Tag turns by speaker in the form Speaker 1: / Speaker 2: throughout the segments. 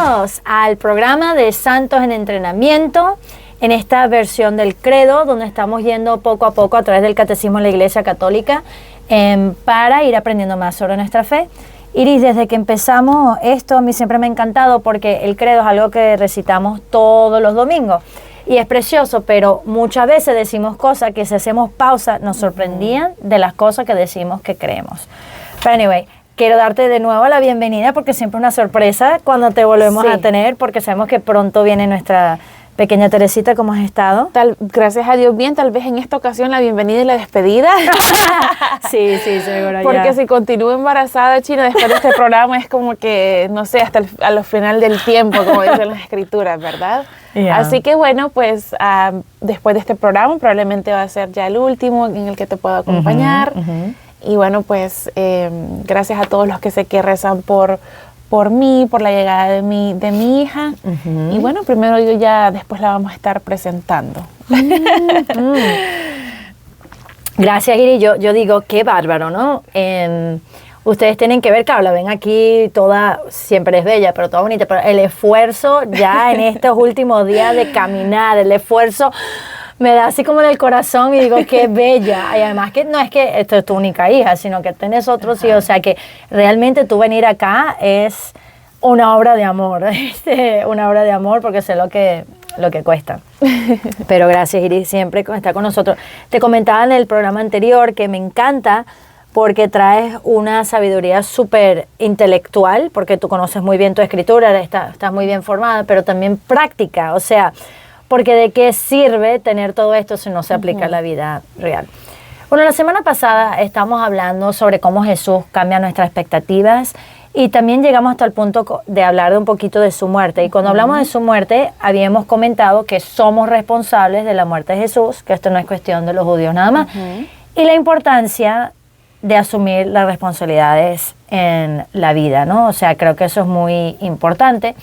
Speaker 1: Bienvenidos al programa de Santos en Entrenamiento, en esta versión del Credo, donde estamos yendo poco a poco a través del Catecismo de la Iglesia Católica para ir aprendiendo más sobre nuestra fe. Iris, desde que empezamos esto, a mí siempre me ha encantado porque el Credo es algo que recitamos todos los domingos. Y es precioso, pero muchas veces decimos cosas que si hacemos pausa nos sorprendían de las cosas que decimos que creemos. Pero anyway, quiero darte de nuevo la bienvenida porque siempre es una sorpresa cuando te volvemos a tener, porque sabemos que pronto viene nuestra pequeña Teresita. ¿Cómo has estado?
Speaker 2: Gracias a Dios bien, tal vez en esta ocasión la bienvenida y la despedida.
Speaker 1: Sí, seguro.
Speaker 2: Porque
Speaker 1: ya.
Speaker 2: si continúo embarazada, China, después de este programa es como que, no sé, hasta a los final del tiempo, como dicen las escrituras, ¿verdad? Yeah. Así que bueno, pues después de este programa probablemente va a ser ya el último en el que te puedo acompañar. Y bueno, pues gracias a todos los que sé que rezan por mí, por la llegada de mi hija. Y bueno, primero yo ya después la vamos a estar presentando.
Speaker 1: Gracias, Iris. Yo digo, qué bárbaro, ¿no? Ustedes tienen que ver, claro, la ven aquí toda, siempre es bella, pero toda bonita, pero el esfuerzo ya en estos últimos días de caminar, el esfuerzo me da así como en el corazón y digo, qué bella. Y además que no es que esto es tu única hija, sino que tienes otros hijos, o sea que realmente tú venir acá es una obra de amor, una obra de amor porque sé lo que cuesta. Pero gracias, Iris, siempre está con nosotros. Te comentaba en el programa anterior que me encanta porque traes una sabiduría súper intelectual, porque tú conoces muy bien tu escritura, estás muy bien formada, pero también práctica, o sea, porque de qué sirve tener todo esto si no se aplica a la vida real. Bueno, la semana pasada estamos hablando sobre cómo Jesús cambia nuestras expectativas y también llegamos hasta el punto de hablar de un poquito de su muerte. Y cuando hablamos de su muerte, habíamos comentado que somos responsables de la muerte de Jesús, que esto no es cuestión de los judíos nada más, y la importancia de asumir las responsabilidades en la vida, ¿no? O sea, creo que eso es muy importante,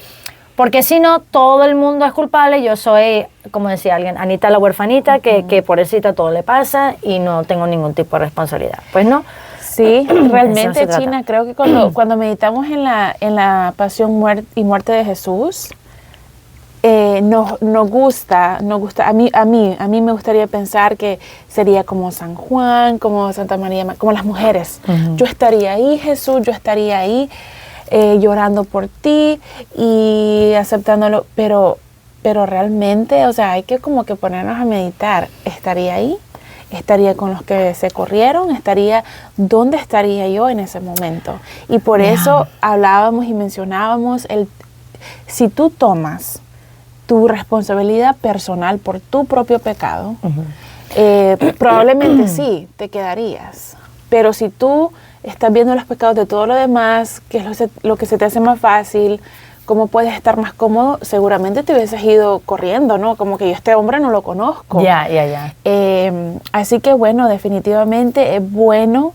Speaker 1: porque si no, todo el mundo es culpable. Yo soy, como decía alguien, Anita la huerfanita, que pobrecita todo le pasa y no tengo ningún tipo de responsabilidad. Pues no.
Speaker 2: Sí, realmente, China, creo que cuando meditamos en la pasión y muerte de Jesús, nos gusta, a mí me gustaría pensar que sería como San Juan, como Santa María, como las mujeres. Yo estaría ahí, Jesús, yo estaría ahí llorando por ti y aceptándolo, pero realmente, o sea, hay que como que ponernos a meditar. ¿Estaría ahí? ¿Estaría con los que se corrieron? ¿Dónde estaría yo en ese momento? Y por eso hablábamos y mencionábamos si tú tomas tu responsabilidad personal por tu propio pecado, probablemente sí, te quedarías. Pero si tú estás viendo los pecados de todo lo demás, que es lo que se te hace más fácil, cómo puedes estar más cómodo, seguramente te hubieses ido corriendo, ¿no? Como que yo este hombre no lo conozco.
Speaker 1: Ya.
Speaker 2: Así que bueno, definitivamente es bueno,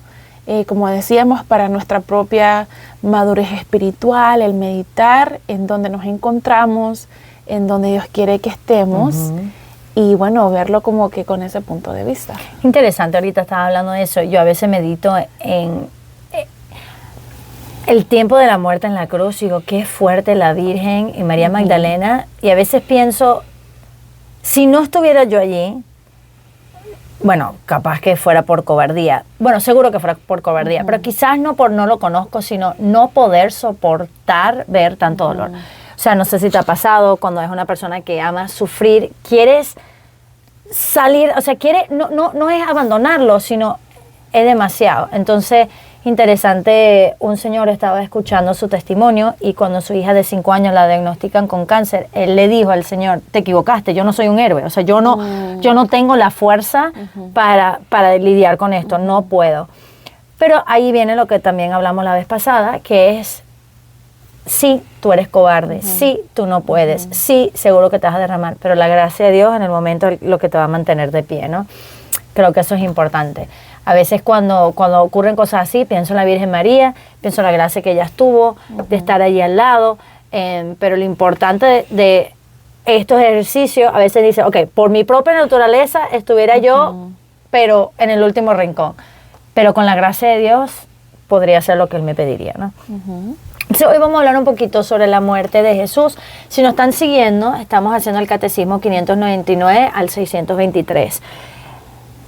Speaker 2: como decíamos, para nuestra propia madurez espiritual, el meditar en donde nos encontramos, en donde Dios quiere que estemos, y bueno, verlo como que con ese punto de vista.
Speaker 1: Interesante, ahorita estaba hablando de eso. Yo a veces medito en el tiempo de la muerte en la cruz, y digo, qué fuerte la Virgen y María Magdalena, y a veces pienso, si no estuviera yo allí, bueno, capaz que fuera por cobardía, bueno, seguro que fuera por cobardía, pero quizás no lo conozco, sino no poder soportar ver tanto dolor. O sea, no sé si te ha pasado cuando es una persona que ama sufrir, quieres salir, o sea, no es abandonarlo, sino es demasiado. Entonces, interesante, un señor estaba escuchando su testimonio y cuando su hija de 5 años la diagnostican con cáncer, él le dijo al señor, te equivocaste, yo no soy un héroe, o sea, yo no tengo la fuerza para lidiar con esto, no puedo. Pero ahí viene lo que también hablamos la vez pasada, que es, sí, tú eres cobarde, sí, tú no puedes, sí, seguro que te vas a derramar, pero la gracia de Dios en el momento es lo que te va a mantener de pie, ¿no? Creo que eso es importante. A veces cuando ocurren cosas así, pienso en la Virgen María, pienso en la gracia que ella tuvo, de estar allí al lado, pero lo importante de estos ejercicios, a veces dice, ok, por mi propia naturaleza estuviera yo, pero en el último rincón, pero con la gracia de Dios podría ser lo que Él me pediría, ¿no? Entonces, hoy vamos a hablar un poquito sobre la muerte de Jesús. Si nos están siguiendo, estamos haciendo el Catecismo 599 al 623.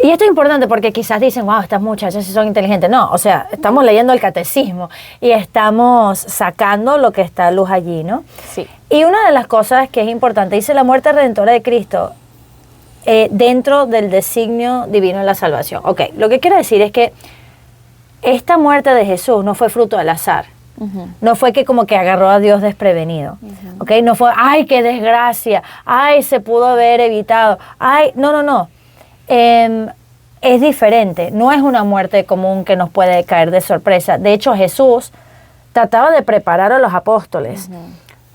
Speaker 1: Y esto es importante porque quizás dicen, wow, estas muchachas sí son inteligentes. No, o sea, estamos leyendo el Catecismo y estamos sacando lo que está a luz allí, ¿no?
Speaker 2: Sí.
Speaker 1: Y una de las cosas que es importante, dice la muerte redentora de Cristo dentro del designio divino de la salvación. Ok, lo que quiero decir es que esta muerte de Jesús no fue fruto del azar. No fue que como que agarró a Dios desprevenido, ¿ok? No fue, ay, qué desgracia, ay, se pudo haber evitado, ay, no. Es diferente, no es una muerte común que nos puede caer de sorpresa. De hecho, Jesús trataba de preparar a los apóstoles.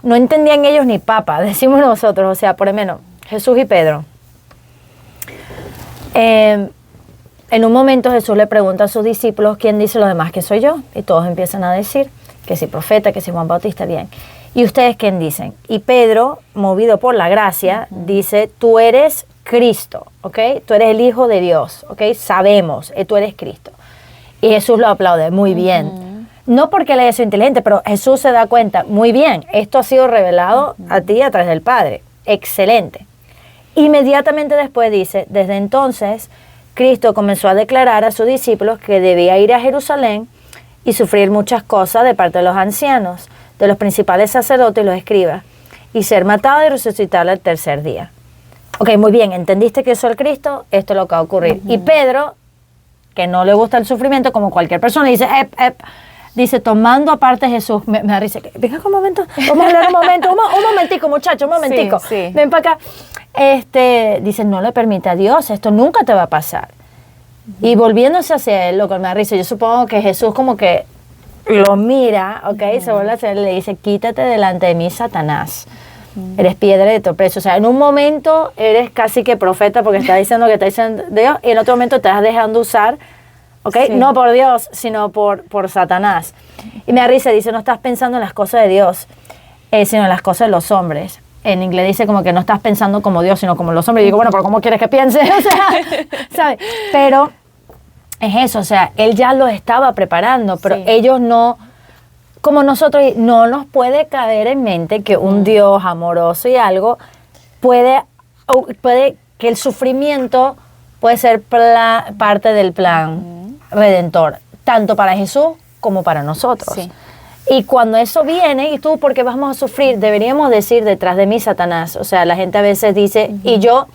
Speaker 1: No entendían ellos ni papa, decimos nosotros, o sea, por lo menos Jesús y Pedro. En un momento Jesús le pregunta a sus discípulos, ¿quién dice los demás que soy yo? Y todos empiezan a decir que si profeta, que si Juan Bautista, bien. ¿Y ustedes quién dicen? Y Pedro, movido por la gracia, dice, tú eres Cristo, ¿ok? Tú eres el Hijo de Dios, ¿ok? Sabemos, tú eres Cristo. Y Jesús lo aplaude, muy bien. No porque él haya sido inteligente, pero Jesús se da cuenta, muy bien, esto ha sido revelado a ti a través del Padre. Excelente. Inmediatamente después dice, desde entonces, Cristo comenzó a declarar a sus discípulos que debía ir a Jerusalén y sufrir muchas cosas de parte de los ancianos, de los principales sacerdotes y los escribas, y ser matado y resucitar al tercer día. Ok, muy bien, ¿entendiste que soy el Cristo? Esto es lo que va a ocurrir. Y Pedro, que no le gusta el sufrimiento, como cualquier persona, dice, dice, tomando aparte Jesús, me da risa, venga un momento, vamos a hablar un momento, un momentico, muchacho, un momentico,
Speaker 2: sí.
Speaker 1: Ven para acá. Dice, no le permite a Dios, esto nunca te va a pasar. Y volviéndose hacia él, lo que me da risa, yo supongo que Jesús como que lo mira, ok, se vuelve hacia él y le dice, quítate delante de mí, Satanás. Eres piedra de tropiezo. O sea, en un momento eres casi que profeta porque está diciendo que está diciendo Dios, y en otro momento te estás dejando usar, ok, no por Dios, sino por Satanás. Y me da risa, dice, no estás pensando en las cosas de Dios, sino en las cosas de los hombres. En inglés dice como que no estás pensando como Dios, sino como los hombres. Y digo, bueno, pero ¿cómo quieres que piense? O sea, ¿sabes? Pero es eso, o sea, él ya lo estaba preparando, pero ellos no, como nosotros, no nos puede caer en mente que un Dios amoroso y algo puede que el sufrimiento puede ser parte del plan redentor, tanto para Jesús como para nosotros. Sí. Y cuando eso viene, y tú, porque vamos a sufrir, deberíamos decir, detrás de mí, Satanás. O sea, la gente a veces dice, y yo,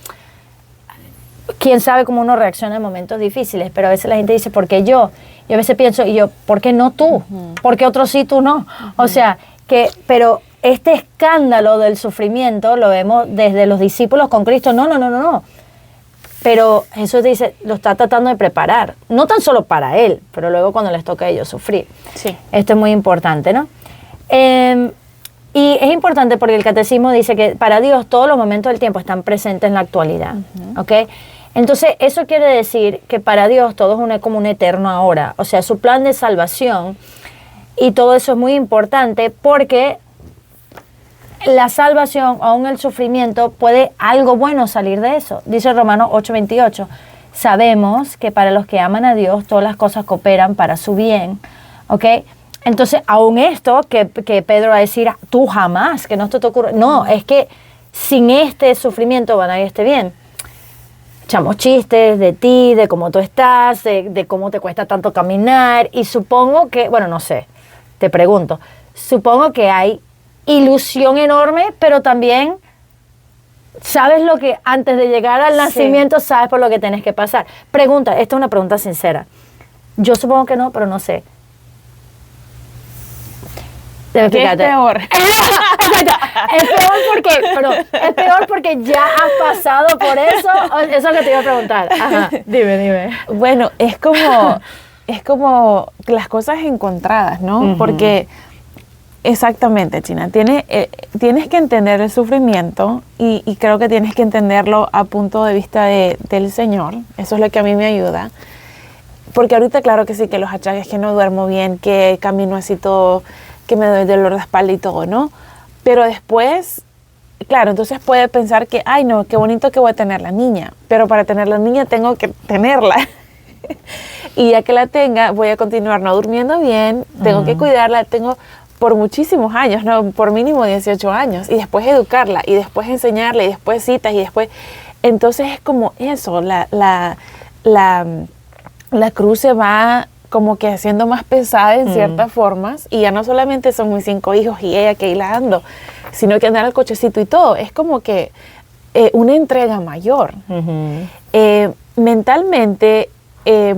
Speaker 1: quién sabe cómo uno reacciona en momentos difíciles, pero a veces la gente dice, ¿por qué yo? Y a veces pienso, y yo, ¿por qué no tú? ¿Por qué otros sí, tú no? O sea, pero este escándalo del sufrimiento lo vemos desde los discípulos con Cristo. No. Pero Jesús dice, lo está tratando de preparar, no tan solo para él, pero luego cuando les toca a ellos sufrir. Sí. Esto es muy importante, ¿no? Y es importante porque el catecismo dice que para Dios todos los momentos del tiempo están presentes en la actualidad, ¿ok? Entonces, eso quiere decir que para Dios todo es como un eterno ahora, o sea, su plan de salvación, y todo eso es muy importante porque la salvación, aún el sufrimiento, puede algo bueno salir de eso. Dice Romanos 8:28, sabemos que para los que aman a Dios todas las cosas cooperan para su bien, ¿ok? Entonces, aún esto que Pedro va a decir, tú jamás, que no esto te ocurre, no, es que sin este sufrimiento van a ir bien. Echamos chistes de ti, de cómo tú estás, de cómo te cuesta tanto caminar, y supongo que, bueno, no sé, te pregunto, supongo que hay ilusión enorme, pero también sabes lo que antes de llegar al nacimiento sabes por lo que tienes que pasar. Pregunta, esta es una pregunta sincera. Yo supongo que no, pero no sé.
Speaker 2: ¿Qué es peor?
Speaker 1: Es peor porque ya has pasado por eso. Eso que te iba a preguntar. Ajá, dime.
Speaker 2: Bueno, es como las cosas encontradas, ¿no? Porque exactamente, China, tienes que entender el sufrimiento y creo que tienes que entenderlo a punto de vista del Señor. Eso es lo que a mí me ayuda. Porque ahorita claro que sí, que los achaques, que no duermo bien, que camino así todo, que me doy dolor de espalda y todo, ¿no? Pero después, claro, entonces puede pensar que, ay no, qué bonito que voy a tener la niña, pero para tener la niña tengo que tenerla. Y ya que la tenga, voy a continuar no durmiendo bien, tengo que cuidarla, por muchísimos años, ¿no? Por mínimo 18 años, y después educarla, y después enseñarle, y después citas, y después... Entonces es como eso, la cruz se va como que haciendo más pesada en ciertas formas, y ya no solamente son mis 5 hijos y ella que ahí la ando, sino que andar al cochecito y todo, es como que una entrega mayor. Mentalmente,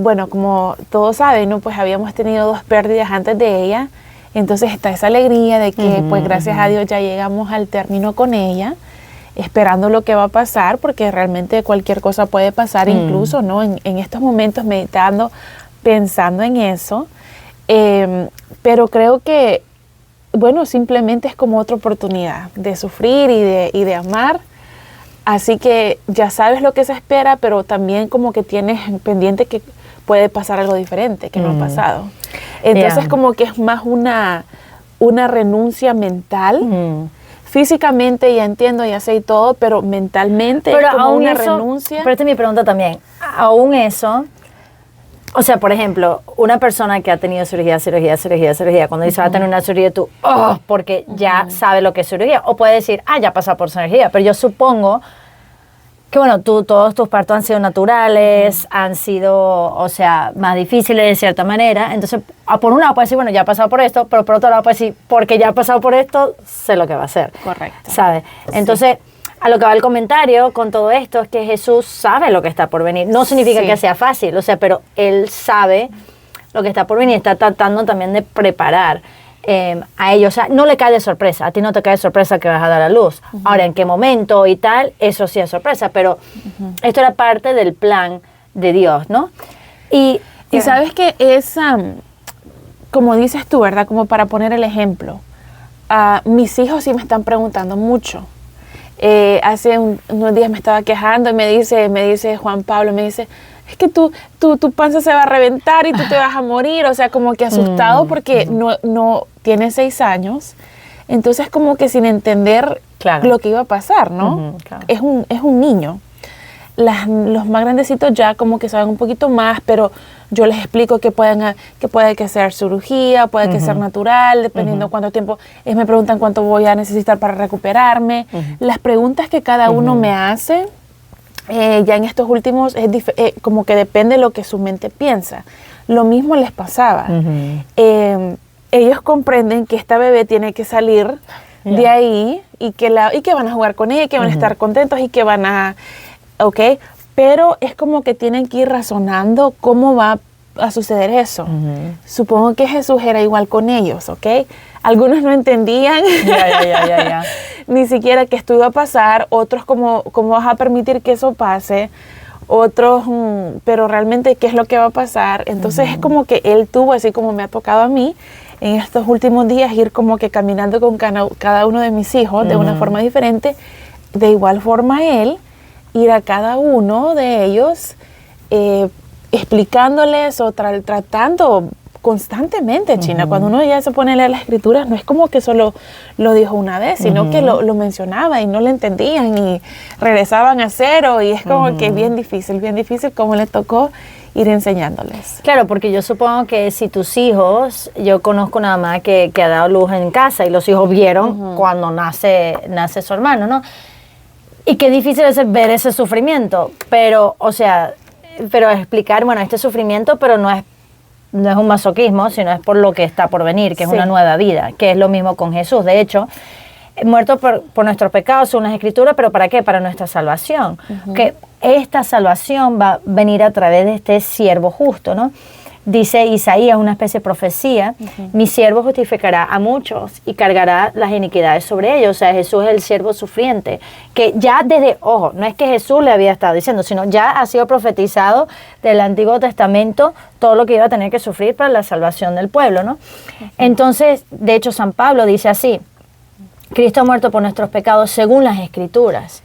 Speaker 2: bueno, como todos saben, ¿no? Pues habíamos tenido 2 pérdidas antes de ella, entonces está esa alegría de que pues gracias a Dios ya llegamos al término con ella, esperando lo que va a pasar, porque realmente cualquier cosa puede pasar, incluso, ¿no? En estos momentos meditando, pensando en eso, pero creo que, bueno, simplemente es como otra oportunidad de sufrir y de amar, así que ya sabes lo que se espera, pero también como que tienes pendiente que puede pasar algo diferente que no ha pasado. Entonces como que es más una renuncia mental. Físicamente ya entiendo, ya sé y todo, pero mentalmente
Speaker 1: pero
Speaker 2: es como
Speaker 1: aún
Speaker 2: una
Speaker 1: eso,
Speaker 2: renuncia.
Speaker 1: Pero esta es mi pregunta también. Aún eso, o sea, por ejemplo, una persona que ha tenido cirugía, cuando dice va a tener una cirugía, tú, porque ya sabe lo que es cirugía. O puede decir, ya pasó por cirugía. Pero yo supongo que, bueno, todos tus partos han sido naturales, han sido, o sea, más difíciles de cierta manera. Entonces, por un lado puedes decir, bueno, ya ha pasado por esto, pero por otro lado puedes decir, porque ya ha pasado por esto, sé lo que va a hacer.
Speaker 2: Correcto.
Speaker 1: ¿Sabes? Entonces, a lo que va el comentario con todo esto es que Jesús sabe lo que está por venir. No significa que sea fácil, o sea, pero Él sabe lo que está por venir. Está tratando también de preparar a ellos. O sea, no le cae de sorpresa. A ti no te cae de sorpresa que vas a dar a luz. Ahora, en qué momento y tal, eso sí es sorpresa. Pero esto era parte del plan de Dios, ¿no? Y
Speaker 2: sabes que es, como dices tú, ¿verdad? Como para poner el ejemplo. Mis hijos sí me están preguntando mucho. Hace unos días me estaba quejando y me dice Juan Pablo, me dice, es que tu panza se va a reventar y tú te vas a morir, o sea, como que asustado porque no tiene 6 años, entonces como que sin entender lo que iba a pasar, ¿no? Es un niño. Los más grandecitos ya como que saben un poquito más, pero yo les explico que puede que ser cirugía, puede que ser natural, dependiendo cuánto tiempo. Me preguntan cuánto voy a necesitar para recuperarme. Las preguntas que cada uno me hace, ya en estos últimos, como que depende de lo que su mente piensa. Lo mismo les pasaba. Ellos comprenden que esta bebé tiene que salir de ahí y que van a jugar con ella, y que van a estar contentos y que van a... ¿Ok? Pero es como que tienen que ir razonando cómo va a suceder eso. Supongo que Jesús era igual con ellos, ¿ok? Algunos no entendían ni siquiera que esto iba a pasar, otros cómo vas a permitir que eso pase, otros, pero realmente qué es lo que va a pasar. Entonces es como que Él tuvo, así como me ha tocado a mí, en estos últimos días ir como que caminando con cada uno de mis hijos de una forma diferente, de igual forma Él, ir a cada uno de ellos explicándoles o tratando constantemente, China. Cuando uno ya se pone a leer las escrituras, no es como que solo lo dijo una vez, sino que lo mencionaba y no lo entendían y regresaban a cero, y es como que bien difícil como le tocó ir enseñándoles.
Speaker 1: Claro, porque yo supongo que si tus hijos, yo conozco una mamá que ha dado luz en casa y los hijos vieron cuando nace su hermano, ¿no? Y qué difícil es ver ese sufrimiento, pero, o sea, pero explicar, bueno, este sufrimiento, pero no es un masoquismo, sino es por lo que está por venir, que es una nueva vida, que es lo mismo con Jesús. De hecho, muerto por nuestros pecados, según las Escrituras, pero ¿para qué? Para nuestra salvación. Que esta salvación va a venir a través de este siervo justo, ¿no? Dice Isaías, una especie de profecía, mi siervo justificará a muchos y cargará las iniquidades sobre ellos. O sea, Jesús es el siervo sufriente, que ya ojo, no es que Jesús le había estado diciendo, sino ya ha sido profetizado del Antiguo Testamento todo lo que iba a tener que sufrir para la salvación del pueblo, ¿no? Entonces, de hecho, San Pablo dice así, Cristo ha muerto por nuestros pecados según las Escrituras.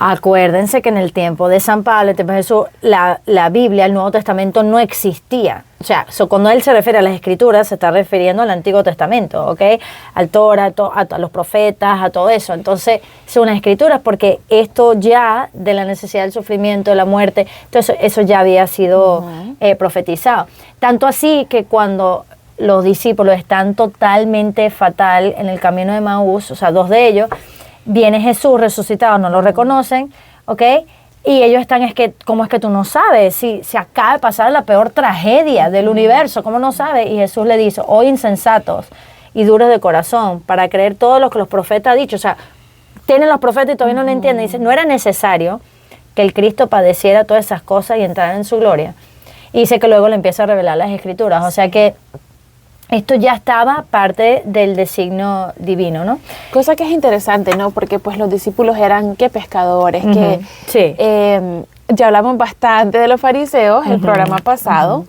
Speaker 1: Acuérdense que en el tiempo de San Pablo, el tiempo de Jesús, la Biblia, el Nuevo Testamento no existía. O sea, cuando él se refiere a las Escrituras, se está refiriendo al Antiguo Testamento, ¿ok? Al Torah, a los profetas, a todo eso. Entonces, son las Escrituras porque esto ya, de la necesidad del sufrimiento, de la muerte, entonces eso ya había sido profetizado. Tanto así que cuando los discípulos están totalmente fatal en el camino de Maús, o sea, 2 de ellos, viene Jesús resucitado, no lo reconocen, ¿ok? Y ellos están, es que, ¿cómo es que tú no sabes? Si se acaba de pasar la peor tragedia del universo, ¿cómo no sabes? Y Jesús le dice, oh insensatos y duros de corazón, para creer todo lo que los profetas han dicho. O sea, tienen los profetas y todavía no lo entienden. Dice, no era necesario que el Cristo padeciera todas esas cosas y entrara en su gloria. Y dice que luego le empieza a revelar las Escrituras. O sea que esto ya estaba parte del designio divino, ¿no?
Speaker 2: Cosa que es interesante, ¿no? Porque pues los discípulos eran, ¿qué pescadores?
Speaker 1: Sí.
Speaker 2: Ya hablamos bastante de los fariseos el programa pasado,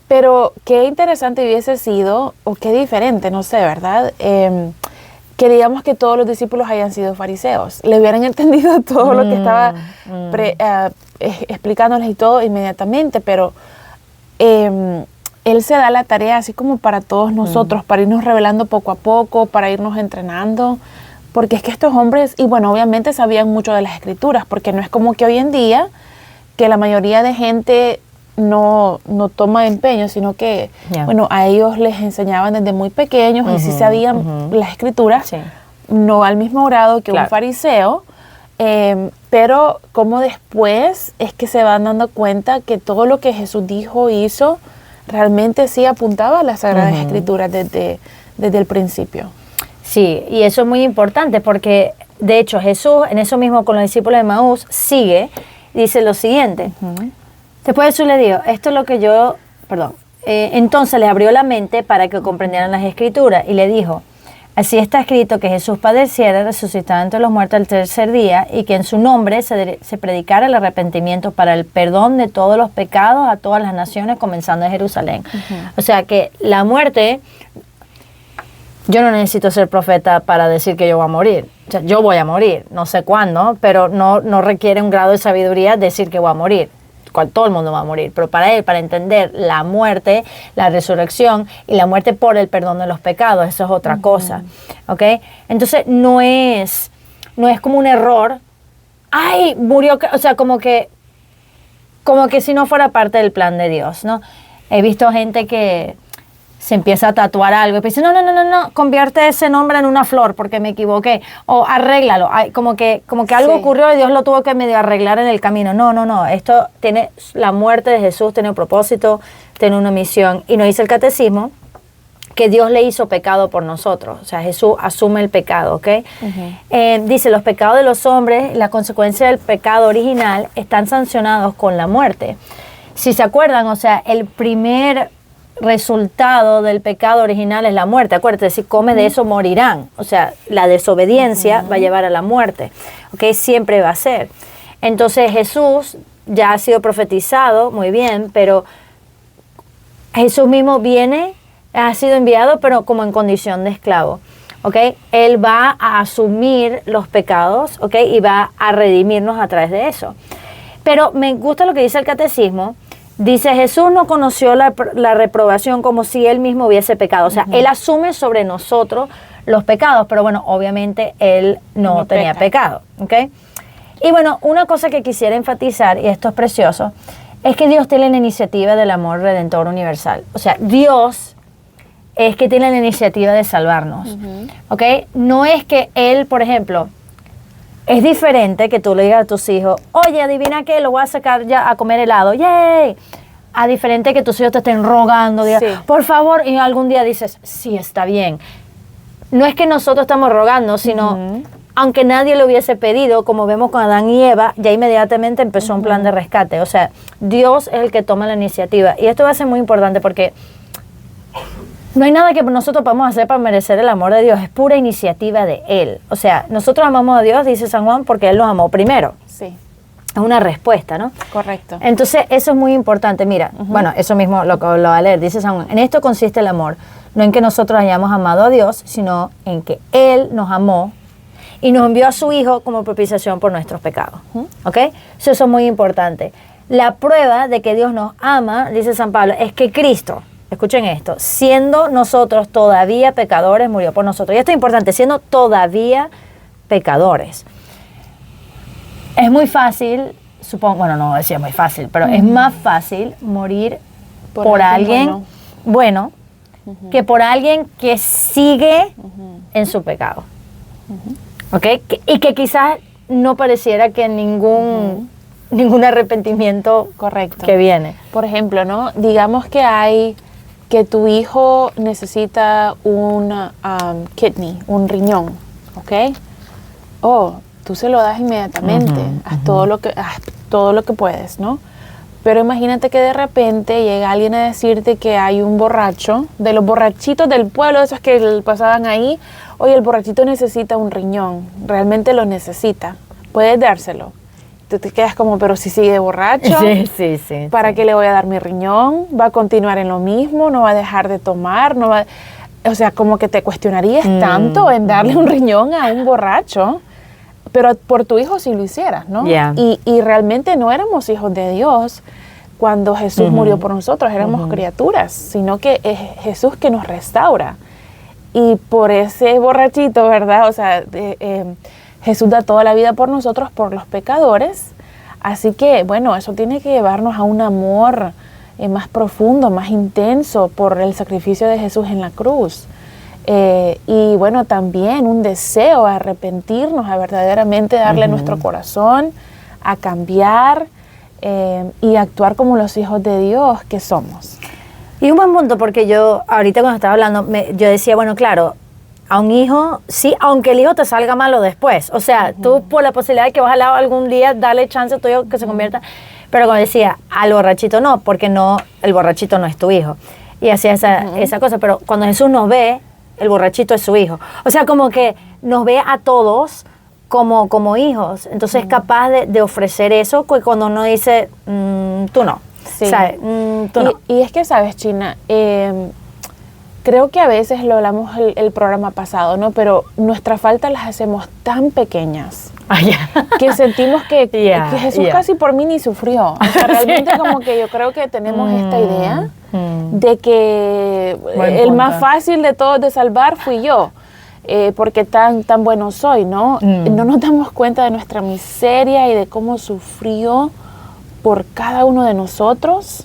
Speaker 2: pero qué interesante hubiese sido, o qué diferente, no sé, ¿verdad? Que digamos que todos los discípulos hayan sido fariseos. Le hubieran entendido todo lo que estaba explicándoles y todo inmediatamente, pero Él se da la tarea así como para todos nosotros, para irnos revelando poco a poco, para irnos entrenando, porque es que estos hombres, y bueno, obviamente sabían mucho de las Escrituras, porque no es como que hoy en día, que la mayoría de gente no toma empeño, sino que, bueno, a ellos les enseñaban desde muy pequeños y sí sabían las Escrituras, no al mismo grado que un fariseo, pero como después es que se van dando cuenta que todo lo que Jesús dijo, hizo, realmente sí apuntaba a las Sagradas Escrituras desde el principio.
Speaker 1: Sí, y eso es muy importante porque, de hecho, Jesús, en eso mismo con los discípulos de Maús, dice lo siguiente. Después Jesús le dijo, esto es lo que entonces les abrió la mente para que comprendieran las Escrituras y le dijo, así está escrito que Jesús padeciera, resucitara entre los muertos al 3er día y que en su nombre se predicara el arrepentimiento para el perdón de todos los pecados a todas las naciones, comenzando de Jerusalén. O sea que la muerte, yo no necesito ser profeta para decir que yo voy a morir. O sea, yo voy a morir, no sé cuándo, pero no requiere un grado de sabiduría decir que voy a morir. Todo el mundo va a morir, pero para él, para entender la muerte, la resurrección y la muerte por el perdón de los pecados, eso es otra cosa, ¿ok? Entonces no es como un error, ¡ay! Murió, o sea, como que si no fuera parte del plan de Dios, ¿no? He visto gente que se empieza a tatuar algo y dice, no, convierte ese nombre en una flor porque me equivoqué, o arréglalo, como que algo ocurrió y Dios lo tuvo que medio arreglar en el camino. No, esto tiene, la muerte de Jesús tiene un propósito, tiene una misión, y nos dice el catecismo que Dios le hizo pecado por nosotros, o sea, Jesús asume el pecado, ¿ok? Dice, los pecados de los hombres, la consecuencia del pecado original, están sancionados con la muerte. Si se acuerdan, o sea, el primer resultado del pecado original es la muerte. Acuérdate, si comes de eso morirán. O sea, la desobediencia va a llevar a la muerte. ¿Ok? Siempre va a ser. Entonces Jesús ya ha sido profetizado, muy bien, pero Jesús mismo ha sido enviado, pero como en condición de esclavo. ¿Ok? Él va a asumir los pecados, ¿ok? Y va a redimirnos a través de eso. Pero me gusta lo que dice el catecismo. Dice, Jesús no conoció la reprobación como si Él mismo hubiese pecado. O sea, Él asume sobre nosotros los pecados, pero bueno, obviamente Él no tenía pecado. ¿Ok? Y bueno, una cosa que quisiera enfatizar, y esto es precioso, es que Dios tiene la iniciativa del amor redentor universal. O sea, Dios es que tiene la iniciativa de salvarnos. ¿Ok? No es que Él, por ejemplo, es diferente que tú le digas a tus hijos, oye, adivina qué, lo voy a sacar ya a comer helado, ¡yay! A diferente que tus hijos te estén rogando, digas, por favor, y algún día dices, sí, está bien. No es que nosotros estamos rogando, sino, aunque nadie lo hubiese pedido, como vemos con Adán y Eva, ya inmediatamente empezó un plan de rescate. O sea, Dios es el que toma la iniciativa. Y esto va a ser muy importante porque no hay nada que nosotros podamos hacer para merecer el amor de Dios, es pura iniciativa de Él. O sea, nosotros amamos a Dios, dice San Juan, porque Él nos amó primero.
Speaker 2: Sí.
Speaker 1: Es una respuesta, ¿no?
Speaker 2: Correcto.
Speaker 1: Entonces, eso es muy importante. Mira, bueno, eso mismo lo va a leer, dice San Juan. En esto consiste el amor, no en que nosotros hayamos amado a Dios, sino en que Él nos amó y nos envió a su Hijo como propiciación por nuestros pecados. ¿Ok? Eso es muy importante. La prueba de que Dios nos ama, dice San Pablo, es que Cristo, escuchen esto, siendo nosotros todavía pecadores, murió por nosotros. Y esto es importante, siendo todavía pecadores. Es muy fácil, supongo, bueno, no decía muy fácil, pero es más fácil morir por alguien bueno, que por alguien que sigue en su pecado. ¿Ok? Y que quizás no pareciera que ningún arrepentimiento
Speaker 2: Correcto.
Speaker 1: que viene.
Speaker 2: Por ejemplo, ¿no? Digamos que tu hijo necesita un kidney, un riñón, ¿ok? Tú se lo das inmediatamente, haz todo lo que puedes, ¿no? Pero imagínate que de repente llega alguien a decirte que hay un borracho, de los borrachitos del pueblo, esos que pasaban ahí, oye, el borrachito necesita un riñón, realmente lo necesita, puedes dárselo. Tú te quedas como, pero si sigue borracho,
Speaker 1: Sí.
Speaker 2: ¿para qué le voy a dar mi riñón? ¿Va a continuar en lo mismo? ¿No va a dejar de tomar? O sea, como que te cuestionarías tanto en darle un riñón a un borracho, pero por tu hijo si lo hicieras, ¿no?
Speaker 1: Yeah.
Speaker 2: Y realmente no éramos hijos de Dios cuando Jesús murió por nosotros, éramos criaturas, sino que es Jesús que nos restaura. Y por ese borrachito, ¿verdad? O sea, Jesús da toda la vida por nosotros, por los pecadores. Así que, bueno, eso tiene que llevarnos a un amor más profundo, más intenso por el sacrificio de Jesús en la cruz. Y bueno, también un deseo a arrepentirnos, a verdaderamente darle nuestro corazón, a cambiar y actuar como los hijos de Dios que somos.
Speaker 1: Y un buen punto, porque yo ahorita cuando estaba hablando, yo decía, bueno, claro, a un hijo, sí, aunque el hijo te salga malo después. O sea, tú por la posibilidad de que ojalá algún día darle chance a tu hijo que se convierta. Pero como decía, al borrachito no, porque el borrachito no es tu hijo. Y hacía esa cosa. Pero cuando Jesús nos ve, el borrachito es su hijo. O sea, como que nos ve a todos como hijos. Entonces es capaz de ofrecer eso cuando uno dice, tú no.
Speaker 2: Sí.
Speaker 1: ¿Sabes? Tú no.
Speaker 2: Y es que, ¿sabes, China? Creo que a veces lo hablamos el programa pasado, ¿no? Pero nuestras faltas las hacemos tan pequeñas que sentimos que Jesús casi por mí ni sufrió. O sea, realmente como que yo creo que tenemos esta idea de que el más fácil de todos de salvar fui yo, porque tan bueno soy, ¿no? No nos damos cuenta de nuestra miseria y de cómo sufrió por cada uno de nosotros.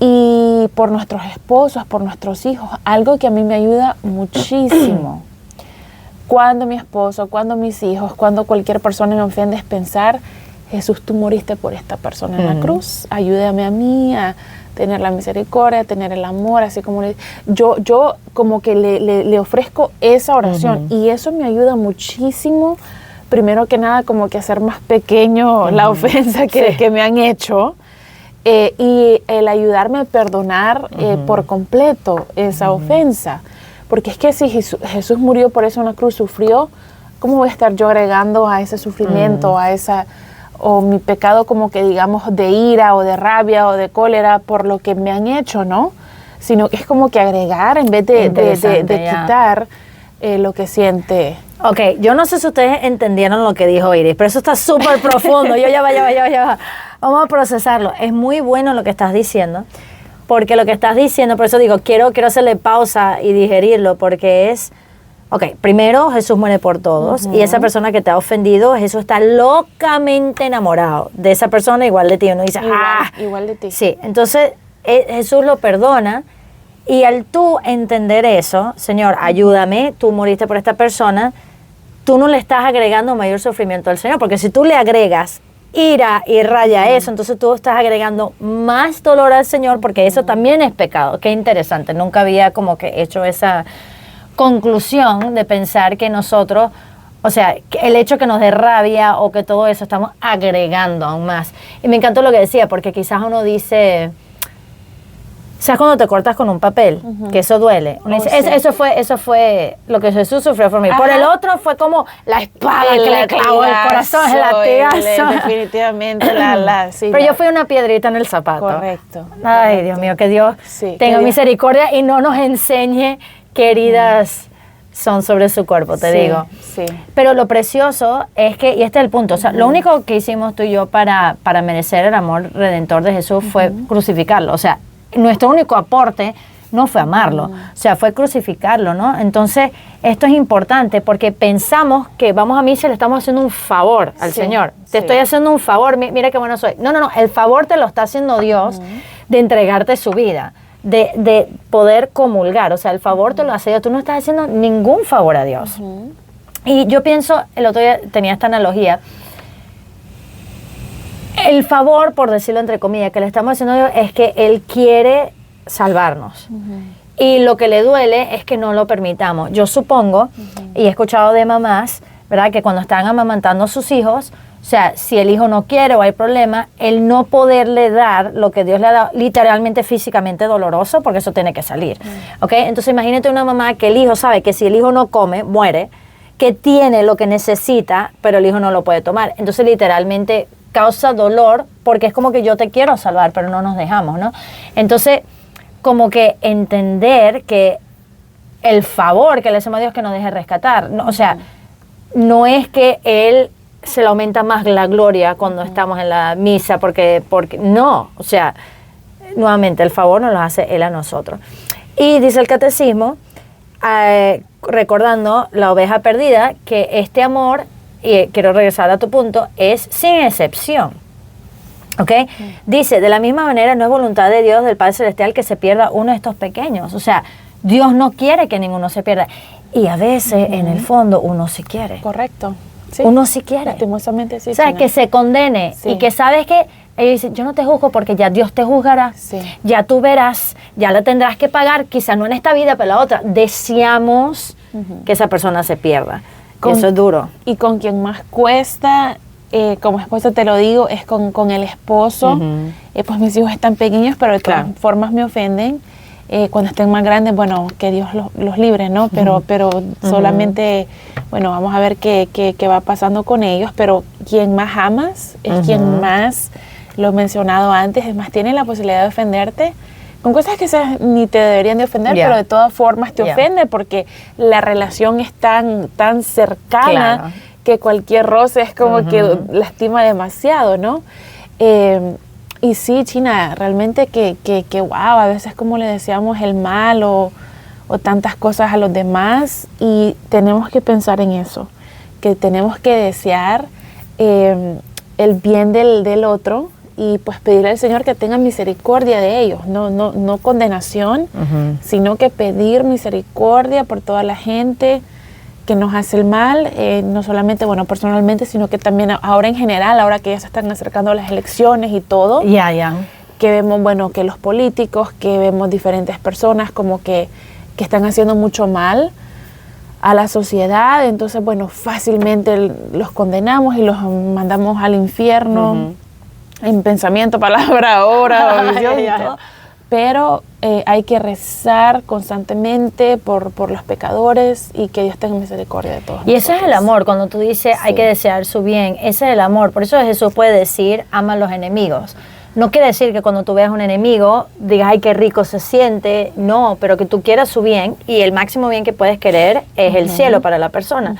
Speaker 2: Y por nuestros esposos, por nuestros hijos, algo que a mí me ayuda muchísimo. Cuando mi esposo, cuando mis hijos, cuando cualquier persona me ofende es pensar, Jesús, tú moriste por esta persona en la cruz, ayúdame a mí a tener la misericordia, a tener el amor, así como yo como que le ofrezco esa oración y eso me ayuda muchísimo, primero que nada como que hacer más pequeño la ofensa que me han hecho. Y el ayudarme a perdonar por completo esa ofensa. Porque es que si Jesús murió por eso en la cruz, sufrió, ¿cómo voy a estar yo agregando a ese sufrimiento, o mi pecado como que digamos de ira o de rabia o de cólera por lo que me han hecho, ¿no? Sino que es como que agregar en vez de quitar lo que siente.
Speaker 1: Ok, yo no sé si ustedes entendieron lo que dijo Iris, pero eso está súper profundo. Ya va. Vamos a procesarlo. Es muy bueno lo que estás diciendo, porque lo que estás diciendo, por eso digo, quiero hacerle pausa y digerirlo, porque es, ok, primero Jesús muere por todos, y esa persona que te ha ofendido, Jesús está locamente enamorado de esa persona igual de ti. Uno dice,
Speaker 2: igual de ti.
Speaker 1: Sí, entonces Jesús lo perdona, y al tú entender eso, Señor, ayúdame, tú moriste por esta persona, tú no le estás agregando mayor sufrimiento al Señor, porque si tú le agregas ira y raya eso, entonces tú estás agregando más dolor al Señor, porque eso también es pecado. Qué interesante, nunca había como que hecho esa conclusión de pensar que nosotros, o sea, que el hecho que nos dé rabia o que todo eso estamos agregando aún más. Y me encantó lo que decía, porque quizás uno dice, ¿sabes cuando te cortas con un papel? Que eso duele. Uno dice,
Speaker 2: sí.
Speaker 1: eso fue lo que Jesús sufrió por mí. Por el otro fue como la espada que le clavó el corazón, el latigazo.
Speaker 2: Definitivamente, sí.
Speaker 1: Pero yo fui una piedrita en el zapato.
Speaker 2: Correcto.
Speaker 1: Ay, Dios mío, que Dios
Speaker 2: Sí,
Speaker 1: tenga
Speaker 2: que
Speaker 1: misericordia y no nos enseñe qué heridas son sobre su cuerpo, te digo.
Speaker 2: Sí.
Speaker 1: Pero lo precioso es que, y este es el punto, o sea, lo único que hicimos tú y yo para merecer el amor redentor de Jesús fue crucificarlo. O sea, nuestro único aporte no fue amarlo, o sea, fue crucificarlo, ¿no? Entonces, esto es importante porque pensamos que vamos a misa y le estamos haciendo un favor al Señor. Te estoy haciendo un favor, mira qué bueno soy. No, el favor te lo está haciendo Dios de entregarte su vida. de poder comulgar. O sea, el favor te lo hace Dios. Tú no estás haciendo ningún favor a Dios. Y yo pienso, el otro día tenía esta analogía, el favor, por decirlo entre comillas, que le estamos haciendo a Dios es que Él quiere salvarnos. Y lo que le duele es que no lo permitamos. Yo supongo, y he escuchado de mamás, ¿verdad?, que cuando están amamantando a sus hijos, o sea, si el hijo no quiere o hay problema, el no poderle dar lo que Dios le ha dado, literalmente físicamente doloroso, porque eso tiene que salir. ¿Ok? Entonces imagínate una mamá que el hijo sabe que si el hijo no come, muere, que tiene lo que necesita, pero el hijo no lo puede tomar. Entonces literalmente causa dolor, porque es como que yo te quiero salvar, pero no nos dejamos, ¿no? Entonces, como que entender que el favor que le hacemos a Dios que nos deje rescatar, no, o sea, no es que Él se le aumenta más la gloria cuando estamos en la misa, porque no, o sea, nuevamente el favor nos lo hace Él a nosotros. Y dice el catecismo, recordando la oveja perdida, que este amor, y quiero regresar a tu punto, es sin excepción. ¿Ok? Dice, de la misma manera no es voluntad de Dios, del Padre Celestial, que se pierda uno de estos pequeños. O sea, Dios no quiere que ninguno se pierda. Y a veces, en el fondo, uno sí quiere.
Speaker 2: Correcto. Sí.
Speaker 1: Uno sí quiere.
Speaker 2: Lastimosamente sí.
Speaker 1: O sea, que se condene.
Speaker 2: Sí.
Speaker 1: Y que sabes que ellos dicen, yo no te juzgo porque ya Dios te juzgará.
Speaker 2: Sí.
Speaker 1: Ya tú verás, ya la tendrás que pagar, quizá no en esta vida, pero en la otra. Deseamos que esa persona se pierda. Eso es duro.
Speaker 2: Y con quien más cuesta, como esposa te lo digo, es con el esposo. Pues mis hijos están pequeños, pero de todas formas me ofenden. Cuando estén más grandes, bueno, que Dios los libre, ¿no? Pero solamente, bueno, vamos a ver qué va pasando con ellos. Pero quien más amas es quien más, lo he mencionado antes, es más, tiene la posibilidad de ofenderte con cosas que ni te deberían de ofender, pero de todas formas te ofende porque la relación es tan cercana que cualquier roce es como que lastima demasiado, ¿no? Y sí, China, realmente que wow, a veces como le deseamos el mal o tantas cosas a los demás, y tenemos que pensar en eso, que tenemos que desear el bien del otro, y pues pedirle al Señor que tenga misericordia de ellos, no condenación, sino que pedir misericordia por toda la gente que nos hace el mal, no solamente, bueno, personalmente, sino que también ahora en general, ahora que ya se están acercando las elecciones y todo, que vemos, bueno, que los políticos, que vemos diferentes personas como que están haciendo mucho mal a la sociedad, entonces, bueno, fácilmente los condenamos y los mandamos al infierno, en pensamiento, palabra, obra, visión y todo. Pero hay que rezar constantemente por los pecadores y que Dios tenga misericordia de todos.
Speaker 1: Y ese es el amor, cuando tú dices hay que desear su bien, ese es el amor. Por eso Jesús puede decir, ama a los enemigos. No quiere decir que cuando tú veas un enemigo digas, ay, qué rico se siente. No, pero que tú quieras su bien, y el máximo bien que puedes querer es el cielo para la persona.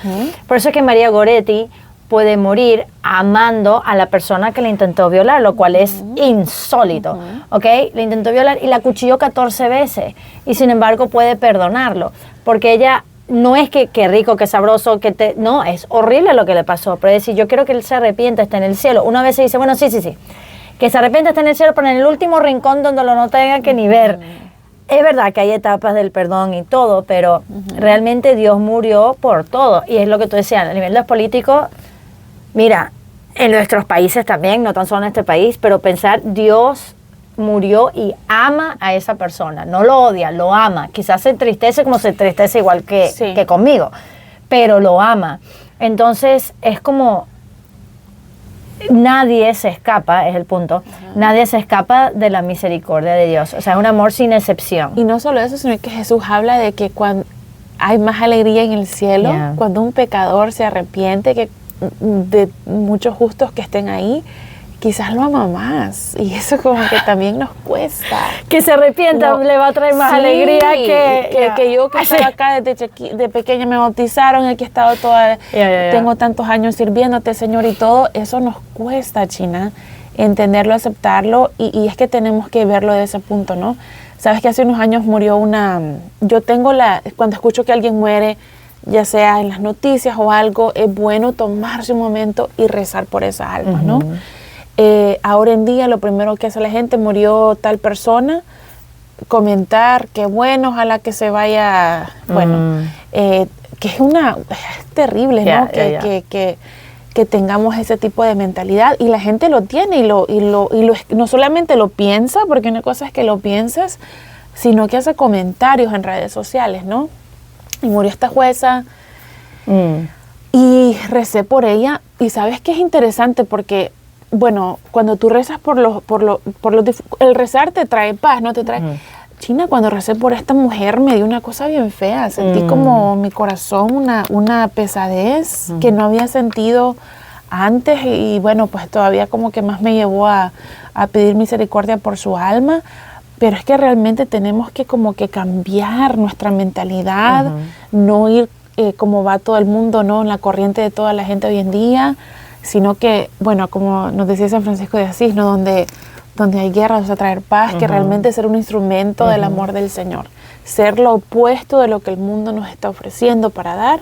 Speaker 1: Por eso es que María Goretti puede morir amando a la persona que le intentó violar, lo cual es insólito, ¿ok? Le intentó violar y la cuchilló 14 veces, y sin embargo puede perdonarlo, porque ella no es que rico, que sabroso, no, es horrible lo que le pasó, pero es decir, yo quiero que él se arrepienta, esté en el cielo. Una vez se dice, bueno, sí, que se arrepienta, esté en el cielo, pero en el último rincón donde lo no tenga que ni ver. Es verdad que hay etapas del perdón y todo, pero realmente Dios murió por todo, y es lo que tú decías, a nivel de los políticos. Mira, en nuestros países también, no tan solo en este país, pero pensar, Dios murió y ama a esa persona, no lo odia, lo ama. Quizás se entristece como se entristece igual que conmigo, pero lo ama. Entonces es como, nadie se escapa, es el punto, nadie se escapa de la misericordia de Dios. O sea, es un amor sin excepción.
Speaker 2: Y no solo eso, sino que Jesús habla de que cuando hay más alegría en el cielo, cuando un pecador se arrepiente, que de muchos justos que estén ahí, quizás lo ama más, y eso como que también nos cuesta.
Speaker 1: Que se arrepienta, le va a traer más alegría
Speaker 2: que yo, que estaba acá de pequeña, me bautizaron, aquí he estado tengo tantos años sirviéndote, Señor, y todo eso nos cuesta, China, entenderlo, aceptarlo, y es que tenemos que verlo de ese punto, ¿no? Sabes que hace unos años murió cuando escucho que alguien muere, ya sea en las noticias o algo, es bueno tomarse un momento y rezar por esa alma, ¿no? Ahora en día lo primero que hace la gente, murió tal persona, comentar que bueno, ojalá que se vaya, bueno, que es terrible, ¿no? Que tengamos ese tipo de mentalidad, y la gente lo tiene y no solamente lo piensa, porque una cosa es que lo pienses, sino que hace comentarios en redes sociales, ¿no? Y murió esta jueza y recé por ella, y sabes que es interesante porque, bueno, cuando tú rezas el rezar te trae paz, ¿no? Te trae... China, cuando recé por esta mujer me dio una cosa bien fea, sentí como mi corazón una pesadez que no había sentido antes, y bueno, pues todavía como que más me llevó a pedir misericordia por su alma, pero es que realmente tenemos que como que cambiar nuestra mentalidad, no ir como va todo el mundo, ¿no? En la corriente de toda la gente hoy en día, sino que, bueno, como nos decía San Francisco de Asís, ¿no? Donde hay guerra, o sea, traer paz, que realmente ser un instrumento del amor del Señor, ser lo opuesto de lo que el mundo nos está ofreciendo para dar,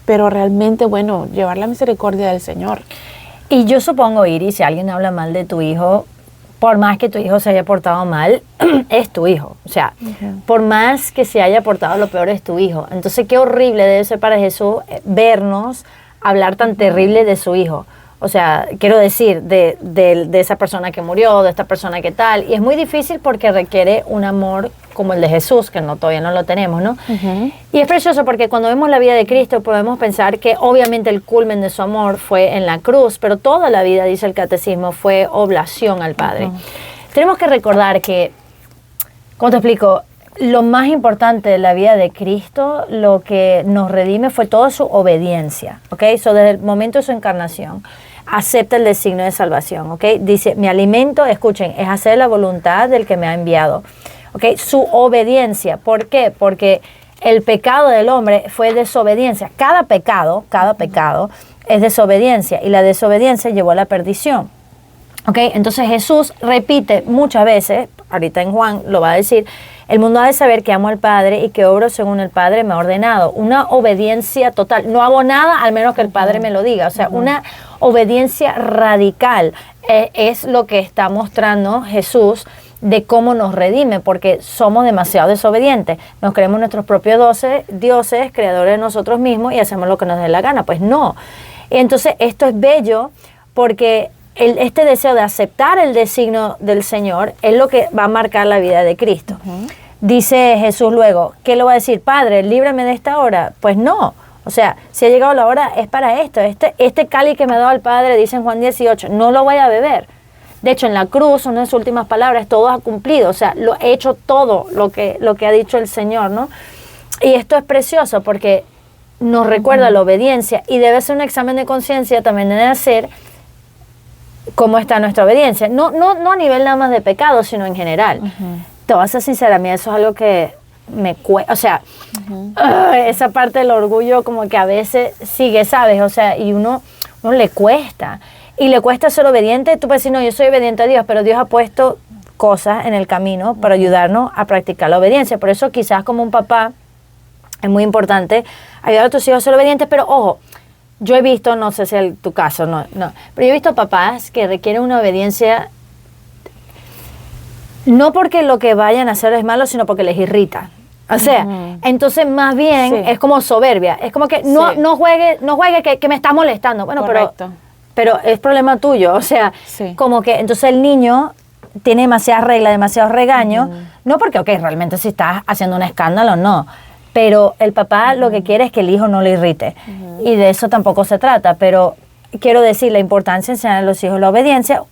Speaker 2: pero realmente, bueno, llevar la misericordia del Señor.
Speaker 1: Y yo supongo, Iris, si alguien habla mal de tu hijo, por más que tu hijo se haya portado mal, es tu hijo. O sea, por más que se haya portado lo peor, es tu hijo. Entonces, qué horrible debe ser para Jesús vernos hablar tan terrible de su hijo. O sea, quiero decir, de esa persona que murió, de esta persona que tal. Y es muy difícil porque requiere un amor como el de Jesús, que todavía no lo tenemos, ¿no? Y es precioso porque cuando vemos la vida de Cristo podemos pensar que obviamente el culmen de su amor fue en la cruz, pero toda la vida, dice el catecismo, fue oblación al Padre. Tenemos que recordar que, ¿cómo te explico? Lo más importante de la vida de Cristo, lo que nos redime, fue toda su obediencia, ¿ok? Desde el momento de su encarnación, acepta el designio de salvación, ¿ok? Dice, mi alimento, escuchen, es hacer la voluntad del que me ha enviado, ¿ok? Su obediencia, ¿por qué? Porque el pecado del hombre fue desobediencia. Cada pecado es desobediencia, y la desobediencia llevó a la perdición, ¿ok? Entonces Jesús repite muchas veces, ahorita en Juan lo va a decir, el mundo ha de saber que amo al Padre y que obro según el Padre me ha ordenado. Una obediencia total. No hago nada al menos que el Padre me lo diga. O sea, una obediencia radical es lo que está mostrando Jesús de cómo nos redime, porque somos demasiado desobedientes. Nos creemos nuestros propios dioses, creadores de nosotros mismos, y hacemos lo que nos dé la gana. Pues no. Entonces, esto es bello porque este deseo de aceptar el designio del Señor es lo que va a marcar la vida de Cristo. Dice Jesús luego, ¿qué le va a decir? Padre, líbrame de esta hora. Pues no, o sea, si ha llegado la hora es para esto. Este cáliz que me ha dado el Padre, dice en Juan 18, no lo voy a beber. De hecho, en la cruz, una de sus últimas palabras, todo ha cumplido. O sea, lo he hecho todo lo que ha dicho el Señor, ¿no? Y esto es precioso porque nos recuerda la obediencia, y debe ser un examen de conciencia también de hacer cómo está nuestra obediencia, no a nivel nada más de pecado, sino en general. Te voy a ser sincera, a mí eso es algo que me cuesta, o sea, esa parte del orgullo como que a veces sigue, ¿sabes? O sea, y uno le cuesta, y le cuesta ser obediente. Tú puedes decir, no, yo soy obediente a Dios, pero Dios ha puesto cosas en el camino para ayudarnos a practicar la obediencia. Por eso quizás como un papá es muy importante ayudar a tus hijos a ser obedientes, pero ojo, yo he visto, no sé si es tu caso, no, pero yo he visto papás que requieren una obediencia no porque lo que vayan a hacer es malo, sino porque les irrita. O sea, entonces más bien es como soberbia. Es como que no juegue que me está molestando. Bueno, pero es problema tuyo. O sea, como que entonces el niño tiene demasiadas reglas, demasiados regaños. No porque, realmente si estás haciendo un escándalo, no. Pero el papá lo que quiere es que el hijo no le irrite. Y de eso tampoco se trata. Pero quiero decir la importancia de enseñar a los hijos la obediencia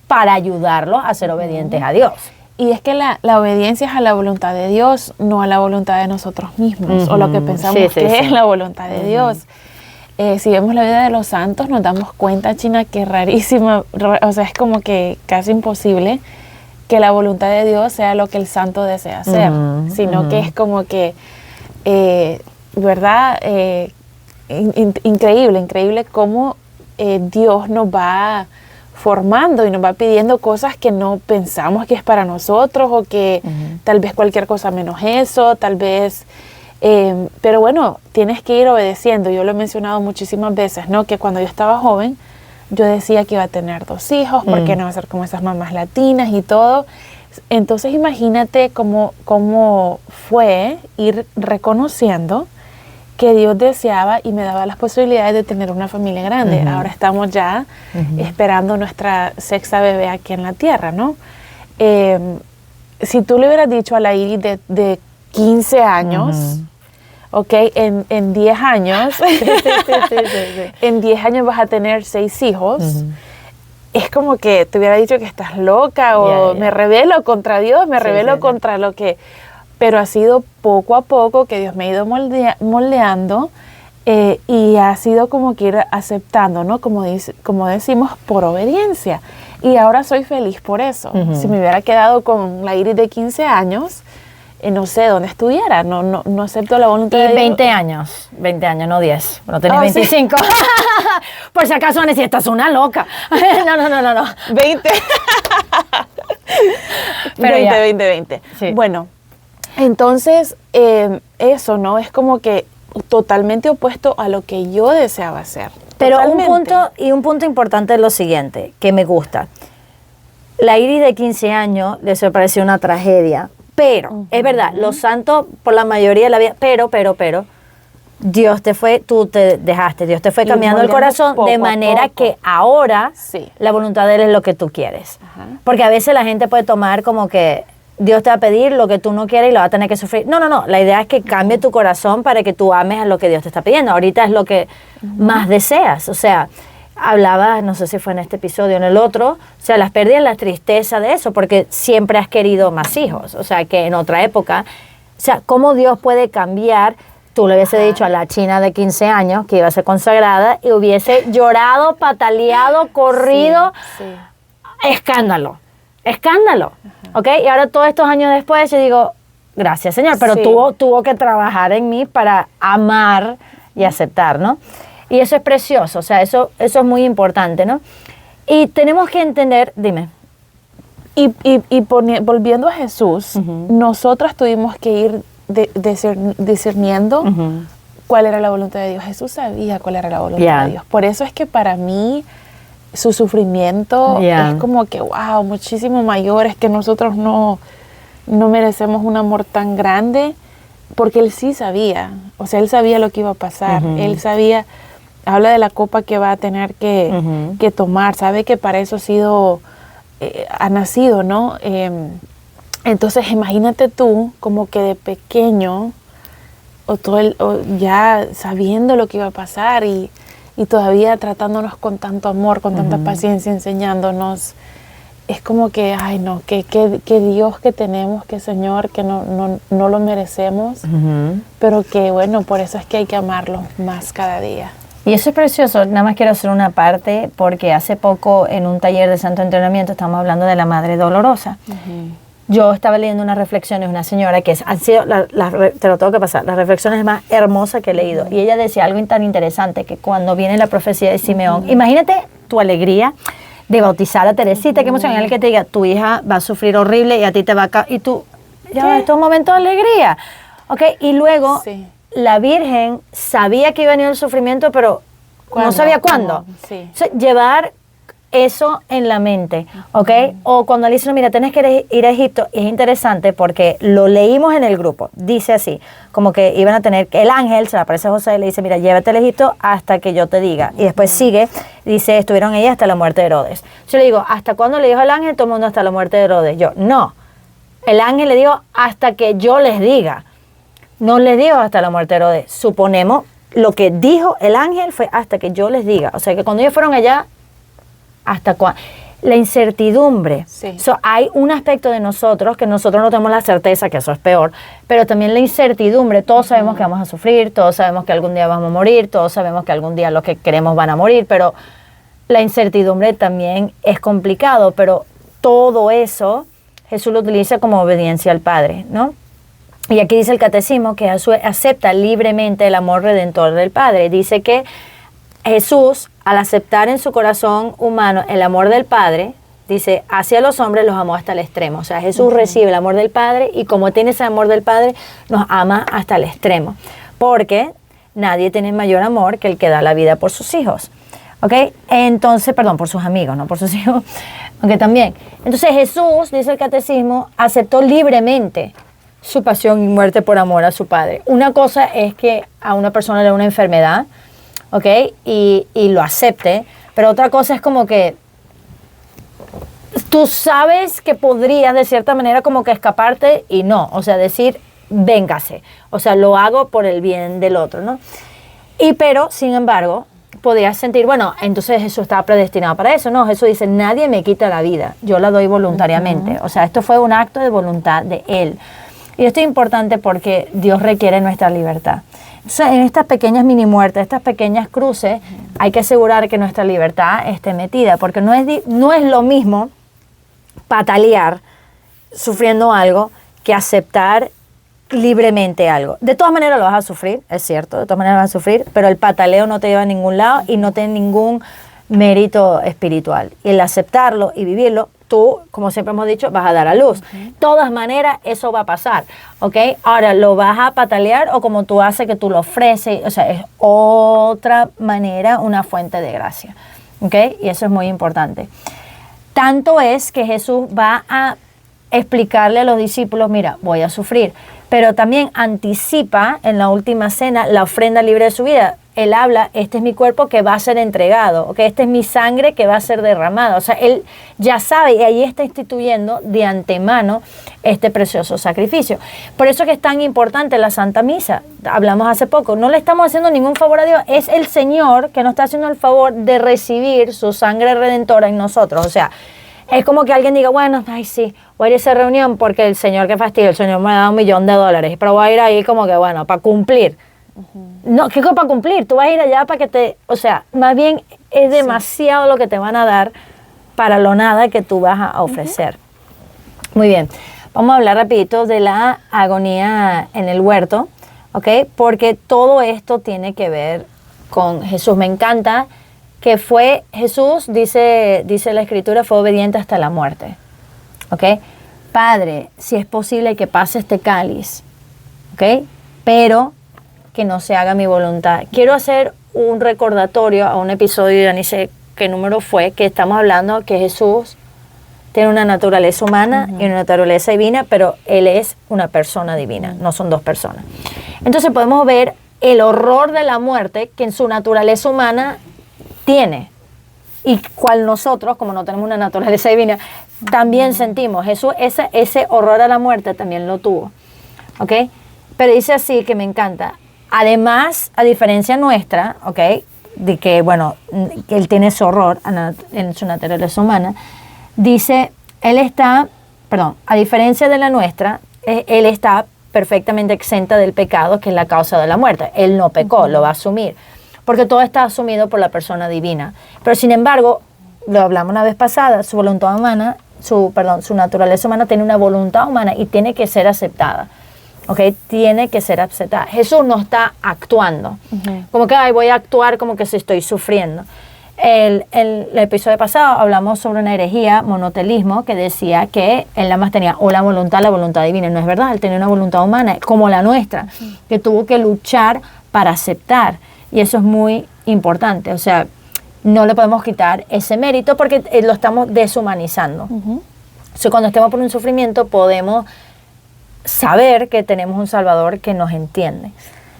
Speaker 1: para ayudarlos a ser obedientes a Dios.
Speaker 2: Y es que la obediencia es a la voluntad de Dios, no a la voluntad de nosotros mismos, o lo que pensamos que es la voluntad de Dios. Si vemos la vida de los santos, nos damos cuenta, China, que es rarísima, o sea, es como que casi imposible que la voluntad de Dios sea lo que el santo desea hacer, sino que es como que, ¿verdad? Increíble cómo Dios nos va formando y nos va pidiendo cosas que no pensamos que es para nosotros, o que tal vez cualquier cosa menos eso, tal vez, pero bueno, tienes que ir obedeciendo. Yo lo he mencionado muchísimas veces, ¿no? Que cuando yo estaba joven, yo decía que iba a tener 2 hijos, porque no iba a ser como esas mamás latinas y todo, Entonces imagínate cómo fue ir reconociendo que Dios deseaba y me daba las posibilidades de tener una familia grande. Ahora estamos ya esperando nuestra sexta bebé aquí en la tierra, ¿no? Si tú le hubieras dicho a la Iris de 15 años, ¿ok? En 10 años, en 10 años vas a tener 6 hijos, es como que te hubiera dicho que estás loca o me rebelo contra Dios, me rebelo contra lo que... Pero ha sido poco a poco que Dios me ha ido moldeando y ha sido como que ir aceptando, ¿no? Como decimos, por obediencia. Y ahora soy feliz por eso. Si me hubiera quedado con la Iris de 15 años, no sé dónde estuviera, no acepto la voluntad de Dios.
Speaker 1: 20 años, no 10, no tenés 25. ¿Sí? Por si acaso necesitas una loca. No.
Speaker 2: 20.
Speaker 1: Pero
Speaker 2: 20.
Speaker 1: Sí.
Speaker 2: Bueno, entonces eso, ¿no? Es como que totalmente opuesto a lo que yo deseaba hacer.
Speaker 1: Pero un punto importante es lo siguiente, que me gusta. La Iris de 15 años les pareció una tragedia, pero es verdad, los santos por la mayoría de la vida, pero, tú te dejaste, Dios te fue cambiando el corazón de manera que ahora la voluntad de Él es lo que tú quieres. Porque a veces la gente puede tomar como que Dios te va a pedir lo que tú no quieres y lo va a tener que sufrir. No. La idea es que cambie tu corazón para que tú ames a lo que Dios te está pidiendo. Ahorita es lo que más deseas. O sea, hablaba, no sé si fue en este episodio o en el otro, o sea, las pérdidas, la tristeza de eso, porque siempre has querido más hijos. O sea, que en otra época, o sea, ¿cómo Dios puede cambiar? Tú le hubiese dicho a la china de 15 años que iba a ser consagrada y hubiese llorado, pataleado, corrido. Escándalo. ¿Ok? Y ahora todos estos años después yo digo, gracias Señor, pero tuvo que trabajar en mí para amar y aceptar, ¿no? Y eso es precioso, o sea, eso es muy importante, ¿no? Y tenemos que entender, dime.
Speaker 2: Volviendo a Jesús, nosotras tuvimos que ir discerniendo cuál era la voluntad de Dios. Jesús sabía cuál era la voluntad de Dios. Por eso es que para mí su sufrimiento es como que, wow, muchísimo mayor, es que nosotros no merecemos un amor tan grande, porque Él sí sabía, o sea, Él sabía lo que iba a pasar, Él sabía, habla de la copa que va a tener que tomar, sabe que para eso ha nacido, ¿no? Entonces imagínate tú como que de pequeño, ya sabiendo lo que iba a pasar y todavía tratándonos con tanto amor, con tanta paciencia, enseñándonos. Es como que, ay no, que Dios que tenemos, que Señor, que no lo merecemos, pero que bueno, por eso es que hay que amarlo más cada día.
Speaker 1: Y eso es precioso. Nada más quiero hacer una parte, porque hace poco en un taller de santo entrenamiento estamos hablando de la Madre Dolorosa. Yo estaba leyendo unas reflexiones de una señora que han sido, te lo tengo que pasar, las reflexiones más hermosas que he leído. Y ella decía algo tan interesante, que cuando viene la profecía de Simeón, imagínate tu alegría de bautizar a Teresita, qué emocionante que te diga, tu hija va a sufrir horrible y a ti te va a... Y tú, ya, esto es un momento de alegría. ¿Ok? Y luego la Virgen sabía que iba a venir el sufrimiento, pero no sabía cuándo. O sea, llevar eso en la mente, ¿ok? O cuando le dicen, mira, tienes que ir a Egipto, es interesante porque lo leímos en el grupo, dice así, como que iban a tener, el ángel se le aparece a José y le dice, mira, llévate al Egipto hasta que yo te diga, y después sigue, dice, estuvieron ahí hasta la muerte de Herodes. Yo le digo, ¿hasta cuándo le dijo el ángel? Todo el mundo hasta la muerte de Herodes. Yo, no, el ángel le dijo, hasta que yo les diga, no les dijo hasta la muerte de Herodes. Suponemos, lo que dijo el ángel fue hasta que yo les diga, o sea que cuando ellos fueron allá, hasta cuándo. La incertidumbre. Hay un aspecto de nosotros que nosotros no tenemos la certeza, que eso es peor, pero también la incertidumbre. Todos sabemos que vamos a sufrir, todos sabemos que algún día vamos a morir, todos sabemos que algún día los que queremos van a morir, pero la incertidumbre también es complicado, pero todo eso Jesús lo utiliza como obediencia al Padre, ¿no? Y aquí dice el Catecismo que Jesús acepta libremente el amor redentor del Padre. Dice que Jesús, al aceptar en su corazón humano el amor del Padre, dice, hacia los hombres los amó hasta el extremo. O sea, Jesús recibe el amor del Padre y como tiene ese amor del Padre, nos ama hasta el extremo. Porque nadie tiene mayor amor que el que da la vida por sus hijos. ¿Ok? Entonces, perdón, por sus amigos, no por sus hijos. Aunque también. Entonces Jesús, dice el catecismo, aceptó libremente su pasión y muerte por amor a su Padre. Una cosa es que a una persona le da una enfermedad, ¿ok? Y lo acepte, pero otra cosa es como que tú sabes que podrías de cierta manera como que escaparte y no, o sea, decir, véngase, o sea, lo hago por el bien del otro, ¿no? Pero, sin embargo, podías sentir, bueno, entonces Jesús estaba predestinado para eso. No, Jesús dice, nadie me quita la vida, yo la doy voluntariamente. O sea, esto fue un acto de voluntad de Él. Y esto es importante porque Dios requiere nuestra libertad. Entonces, en estas pequeñas mini muertes, estas pequeñas cruces, hay que asegurar que nuestra libertad esté metida, porque no es lo mismo patalear sufriendo algo que aceptar libremente algo. De todas maneras lo vas a sufrir, es cierto, de todas maneras vas a sufrir, pero el pataleo no te lleva a ningún lado y no tiene ningún mérito espiritual. Y el aceptarlo y vivirlo, tú, como siempre hemos dicho, vas a dar a luz. De todas maneras, eso va a pasar, ¿ok? Ahora, ¿lo vas a patalear o como tú haces que tú lo ofreces? O sea, es otra manera, una fuente de gracia, ¿ok? Y eso es muy importante. Tanto es que Jesús va a explicarle a los discípulos, mira, voy a sufrir, pero también anticipa en la última cena la ofrenda libre de su vida. Él habla, este es mi cuerpo que va a ser entregado, ¿okay? Esta es mi sangre que va a ser derramada. O sea, él ya sabe y ahí está instituyendo de antemano este precioso sacrificio. Por eso que es tan importante la Santa Misa. Hablamos hace poco, no le estamos haciendo ningún favor a Dios, es el Señor que nos está haciendo el favor de recibir su sangre redentora en nosotros. O sea, es como que alguien diga, bueno, ay sí, voy a ir a esa reunión porque el Señor, qué fastidio, el Señor me da $1.000.000, pero voy a ir ahí como que, bueno, para cumplir. No, ¿qué para cumplir? Tú vas a ir allá para que te, o sea, más bien es demasiado lo que te van a dar para lo nada que tú vas a ofrecer. Muy bien, vamos a hablar rapidito de la agonía en el huerto, ¿ok? Porque todo esto tiene que ver con Jesús. Me encanta que fue Jesús, dice la Escritura, fue obediente hasta la muerte, ¿ok? Padre, si es posible que pase este cáliz, ¿ok? Pero que no se haga mi voluntad. Quiero hacer un recordatorio a un episodio, ya ni sé qué número fue, que estamos hablando que Jesús tiene una naturaleza humana y una naturaleza divina, pero Él es una persona divina, no son dos personas. Entonces podemos ver el horror de la muerte que en su naturaleza humana tiene, y cual nosotros, como no tenemos una naturaleza divina, también sentimos. Jesús ese horror a la muerte también lo tuvo, ¿ok? Pero dice así, que me encanta. Además, a diferencia nuestra, ¿ok? De que, bueno, que Él tiene ese horror en su naturaleza humana, dice, a diferencia de la nuestra, Él está perfectamente exenta del pecado, que es la causa de la muerte. Él no pecó, lo va a asumir, porque todo está asumido por la persona divina. Pero sin embargo, lo hablamos una vez pasada, su voluntad humana, su naturaleza humana tiene una voluntad humana y tiene que ser aceptada. Okay, tiene que ser aceptada. Jesús no está actuando, como que voy a actuar como que si estoy sufriendo. El episodio pasado hablamos sobre una herejía, monotelismo, que decía que él nada más tenía o la voluntad divina. No es verdad, él tenía una voluntad humana como la nuestra, que tuvo que luchar para aceptar, y eso es muy importante. O sea, no le podemos quitar ese mérito porque lo estamos deshumanizando. O sea, cuando estemos por un sufrimiento podemos saber que tenemos un Salvador que nos entiende,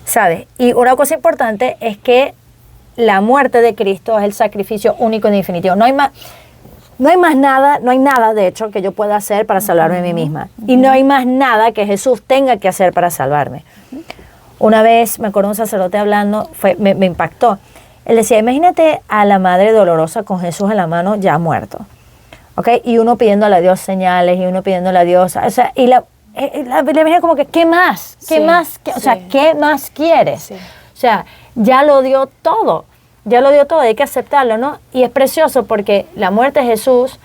Speaker 1: ¿sabes? Y una cosa importante es que la muerte de Cristo es el sacrificio único y definitivo. No hay nada, de hecho, que yo pueda hacer para salvarme a mí misma. Y no hay más nada que Jesús tenga que hacer para salvarme. Una vez, me acuerdo un sacerdote hablando, me impactó. Él decía, imagínate a la Madre Dolorosa con Jesús en la mano ya muerto, ¿ok? Y uno pidiéndole a Dios señales, y uno pidiéndole a Dios, o sea, y la venía como que, ¿qué más? ¿Qué más? O sea, ¿qué más quieres? Sí. O sea, ya lo dio todo, hay que aceptarlo, ¿no? Y es precioso porque la muerte de Jesús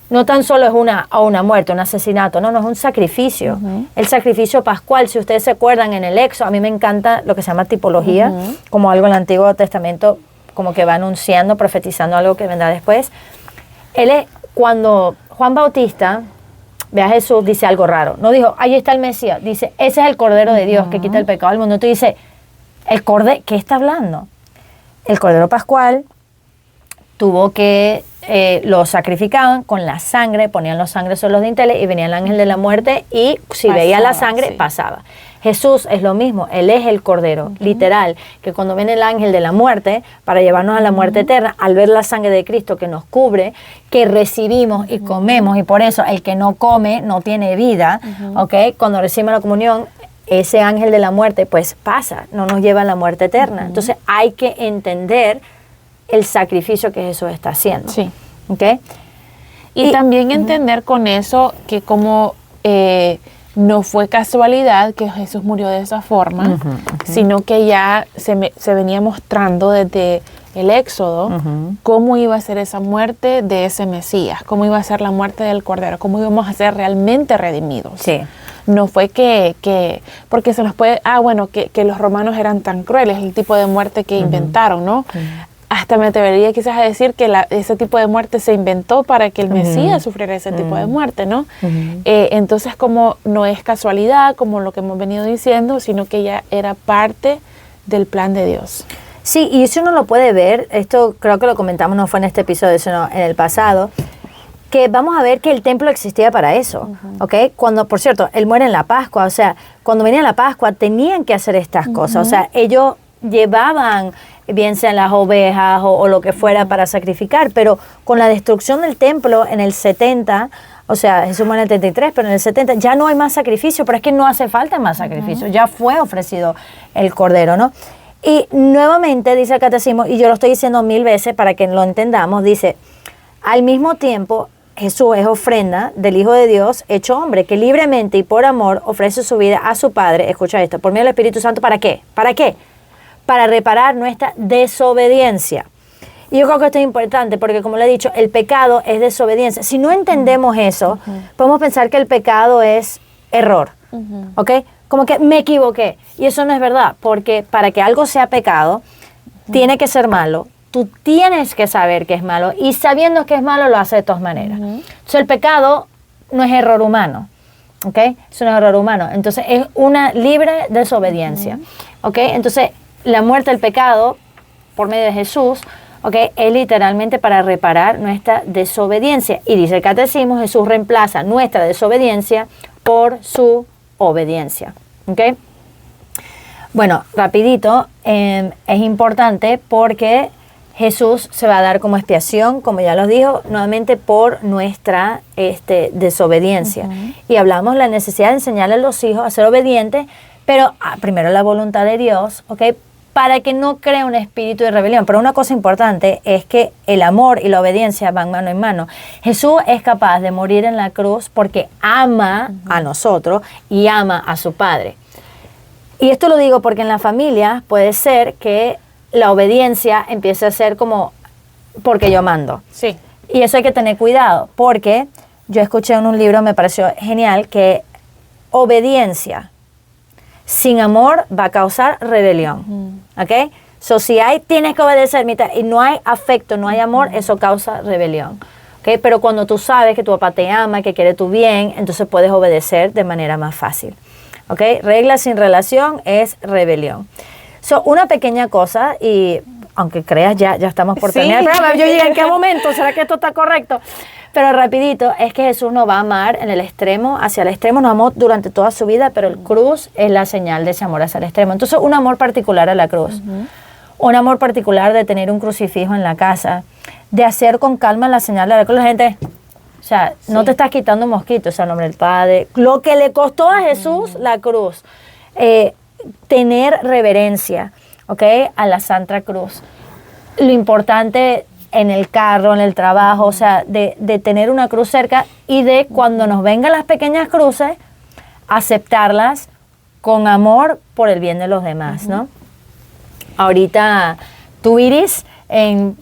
Speaker 1: no tan solo es una muerte, un asesinato, no, es un sacrificio. El sacrificio pascual, si ustedes se acuerdan en el Éxodo, a mí me encanta lo que se llama tipología, como algo en el Antiguo Testamento, como que va anunciando, profetizando algo que vendrá después. Cuando Juan Bautista ve a Jesús, dice algo raro. No dijo, ahí está el Mesías. Dice, ese es el Cordero de Dios que quita el pecado del mundo. Tú dices, ¿qué está hablando? El Cordero Pascual tuvo que lo sacrificaban con la sangre, ponían la sangre sobre los dinteles y venía el ángel de la muerte y si veía la sangre, pasaba. Jesús es lo mismo, Él es el Cordero, literal, que cuando viene el ángel de la muerte para llevarnos a la muerte eterna, al ver la sangre de Cristo que nos cubre, que recibimos y comemos, y por eso el que no come no tiene vida, ¿ok? Cuando recibimos la comunión, ese ángel de la muerte pues pasa, no nos lleva a la muerte eterna. Entonces hay que entender el sacrificio que Jesús está haciendo.
Speaker 2: Sí.
Speaker 1: ¿Ok?
Speaker 2: Y también entender con eso que como no fue casualidad que Jesús murió de esa forma, sino que ya se venía mostrando desde el Éxodo cómo iba a ser esa muerte de ese Mesías, cómo iba a ser la muerte del Cordero, cómo íbamos a ser realmente redimidos.
Speaker 1: Sí.
Speaker 2: No fue porque se nos puede, que los romanos eran tan crueles, el tipo de muerte que inventaron, ¿no? Hasta me atrevería quizás a decir que ese tipo de muerte se inventó para que el Mesías sufriera ese tipo de muerte, ¿no? Entonces, como no es casualidad, como lo que hemos venido diciendo, sino que ya era parte del plan de Dios.
Speaker 1: Sí, y eso uno lo puede ver, esto creo que lo comentamos, no fue en este episodio, sino en el pasado, que vamos a ver que el templo existía para eso, ¿ok? Cuando, por cierto, Él muere en la Pascua, o sea, cuando venía la Pascua tenían que hacer estas cosas, o sea, ellos llevaban bien sean las ovejas o lo que fuera para sacrificar, pero con la destrucción del templo en el 70, o sea, Jesús muere en el 33, pero en el 70 ya no hay más sacrificio, pero es que no hace falta más sacrificio, ya fue ofrecido el Cordero, ¿no? Y nuevamente dice el Catecismo, y yo lo estoy diciendo 1000 veces para que lo entendamos, dice, al mismo tiempo Jesús es ofrenda del Hijo de Dios hecho hombre, que libremente y por amor ofrece su vida a su Padre, escucha esto, por medio del Espíritu Santo, ¿para qué? ¿Para qué? Para reparar nuestra desobediencia. Y yo creo que esto es importante porque, como le he dicho, el pecado es desobediencia. Si no entendemos eso, podemos pensar que el pecado es error, ¿ok? Como que me equivoqué. Y eso no es verdad, porque para que algo sea pecado, tiene que ser malo. Tú tienes que saber que es malo y sabiendo que es malo lo hace de todas maneras. Entonces el pecado no es error humano, ¿ok? Es un error humano. Entonces es una libre desobediencia, ¿ok? Entonces la muerte del pecado por medio de Jesús, ¿okay? Es literalmente para reparar nuestra desobediencia. Y dice el Catecismo, Jesús reemplaza nuestra desobediencia por su obediencia. ¿Okay? Bueno, rapidito, es importante porque Jesús se va a dar como expiación, como ya los dijo, nuevamente por nuestra desobediencia. Y hablamos de la necesidad de enseñarle a los hijos a ser obedientes, pero primero la voluntad de Dios, ¿ok? Para que no crea un espíritu de rebelión. Pero una cosa importante es que el amor y la obediencia van mano en mano. Jesús es capaz de morir en la cruz porque ama a nosotros y ama a su Padre. Y esto lo digo porque en la familia puede ser que la obediencia empiece a ser como porque yo mando.
Speaker 2: Sí.
Speaker 1: Y eso hay que tener cuidado porque yo escuché en un libro, me pareció genial, que obediencia sin amor va a causar rebelión, ¿ok? So, si tienes que obedecer y no hay afecto, no hay amor, eso causa rebelión, ¿ok? Pero cuando tú sabes que tu papá te ama, que quiere tu bien, entonces puedes obedecer de manera más fácil, ¿ok? Regla sin relación es rebelión. So, una pequeña cosa, y aunque creas ya estamos por terminar el programa, yo llegué en qué momento, ¿será que esto está correcto? Pero rapidito, es que Jesús nos va a amar en el extremo, hacia el extremo, nos amó durante toda su vida, pero el cruz es la señal de ese amor hacia el extremo. Entonces, un amor particular a la cruz, un amor particular de tener un crucifijo en la casa, de hacer con calma la señal de la cruz. La gente, o sea, no te estás quitando un mosquito, o sea, en nombre del Padre. Lo que le costó a Jesús la cruz, tener reverencia, ¿ok? A la Santa Cruz. Lo importante en el carro, en el trabajo, o sea, de tener una cruz cerca y de cuando nos vengan las pequeñas cruces, aceptarlas con amor por el bien de los demás, ¿no? Ahorita tú, Iris,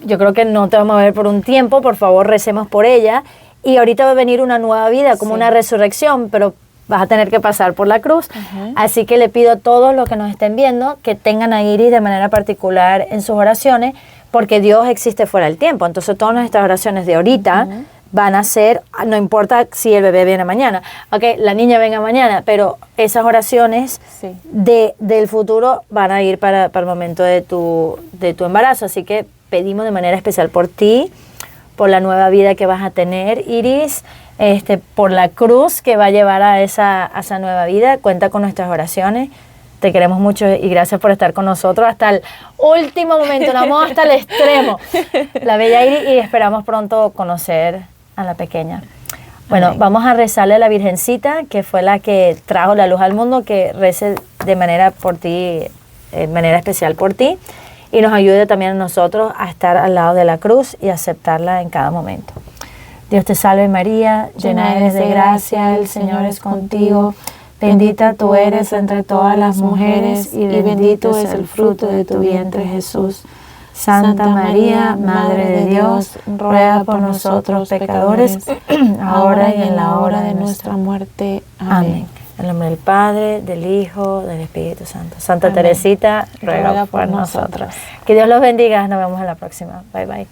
Speaker 1: yo creo que no te vamos a ver por un tiempo, por favor recemos por ella, y ahorita va a venir una nueva vida, como una resurrección, pero vas a tener que pasar por la cruz. Así que le pido a todos los que nos estén viendo que tengan a Iris de manera particular en sus oraciones, porque Dios existe fuera del tiempo. Entonces todas nuestras oraciones de ahorita van a ser, no importa si el bebé viene mañana, okay, la niña venga mañana, pero esas oraciones del futuro van a ir para el momento de tu embarazo. Así que pedimos de manera especial por ti, por la nueva vida que vas a tener, Iris, por la cruz que va a llevar a esa nueva vida. Cuenta con nuestras oraciones. Te queremos mucho y gracias por estar con nosotros hasta el último momento, nos vamos hasta el extremo. La bella Iris, y esperamos pronto conocer a la pequeña. Bueno, amén. Vamos a rezarle a la Virgencita, que fue la que trajo la luz al mundo, que rece de manera especial por ti, y nos ayude también a nosotros a estar al lado de la cruz y aceptarla en cada momento. Dios te salve María, llena eres de gracia, el Señor es contigo. Bendita tú eres entre todas las mujeres y bendito es el fruto de tu vientre, Jesús. Santa María, Madre de Dios, ruega por nosotros pecadores, ahora y en la hora de nuestra muerte. Amén. En el nombre del Padre, del Hijo, del Espíritu Santo. Santa Amén. Teresita, ruega por nosotros. Que Dios los bendiga. Nos vemos en la próxima. Bye, bye.